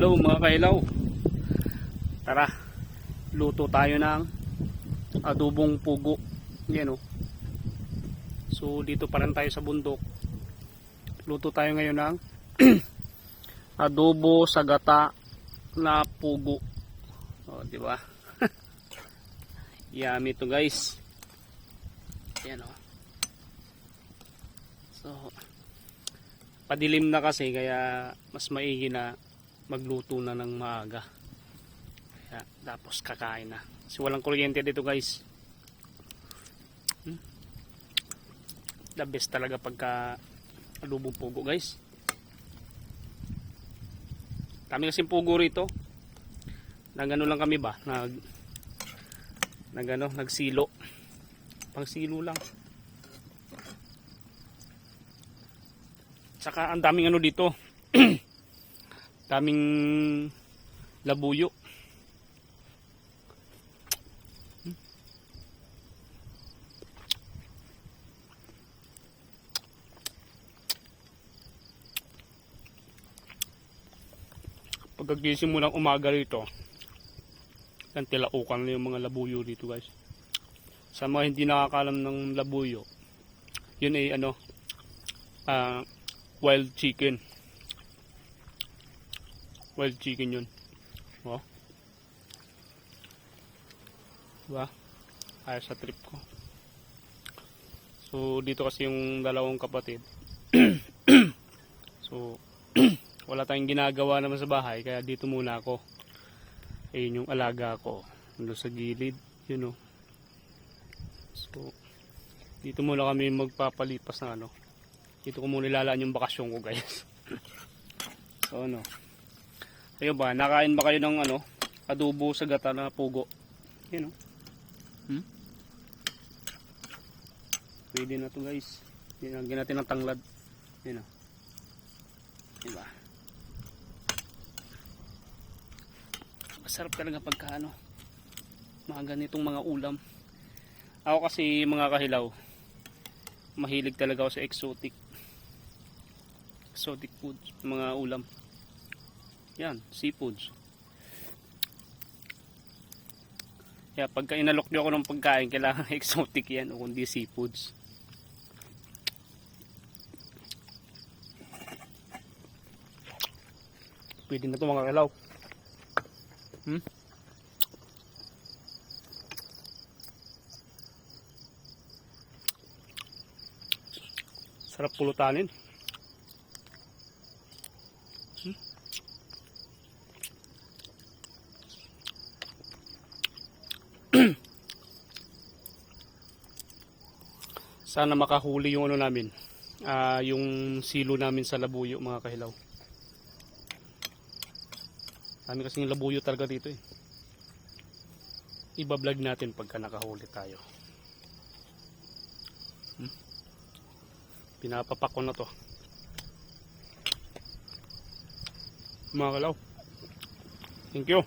Hello mga kailaw. Tara, luto tayo ng adobong pugo. Yan o. So dito pa rin tayo sa bundok. Luto tayo ngayon ng adobo sa gata na pugo. O, di ba? Yummy to guys. Yan o. So padilim na kasi kaya mas maigi na magluto na ng maaga. Kaya, tapos kakain na. Kasi walang kuryente dito guys. The best talaga pagka adobong pugo guys. Kami kasing pugo rito. Nagano lang kami ba? Nagsilo. Pang silo lang. Saka ang daming ano dito. Daming labuyo. Pagkagising mo ng umaga rito, tilaukan na yung mga labuyo dito guys. Sa mga hindi nakakalam ng labuyo, yun ay wild chicken. Wild chicken yun. Oh. Diba? Ayos sa trip ko. So dito kasi yung dalawang kapatid. So wala tayong ginagawa naman sa bahay, kaya dito muna ako. Ayun yung alaga ko. Nandun sa gilid. Yun o. So dito muna kami magpapalipas ng ano. Dito ko muna ilalaan yung bakasyon ko guys. So ano. Ayun ba, nakain ba kayo ng adobo sa gata na pugo? Yan o. Pwede na to guys. Lagyan natin ng tanglad. Yan o. Diba? Masarap talaga pagka mga ganitong mga ulam. Ako kasi mga kahilaw, mahilig talaga ako sa exotic foods, mga ulam. Yan, seafoods. Kaya pagka inalok niyo ako ng pagkain, kailangan exotic yan o kundi seafoods. Pwede na ito mga kailaw. Sarap pulutanin. Sana makahuli yung namin, yung silo namin sa labuyo mga kahilaw. Kami kasing labuyo talaga dito eh. Iba-vlog natin pagka nakahuli tayo. Pinapapak ko na to mga kahilaw. Thank you.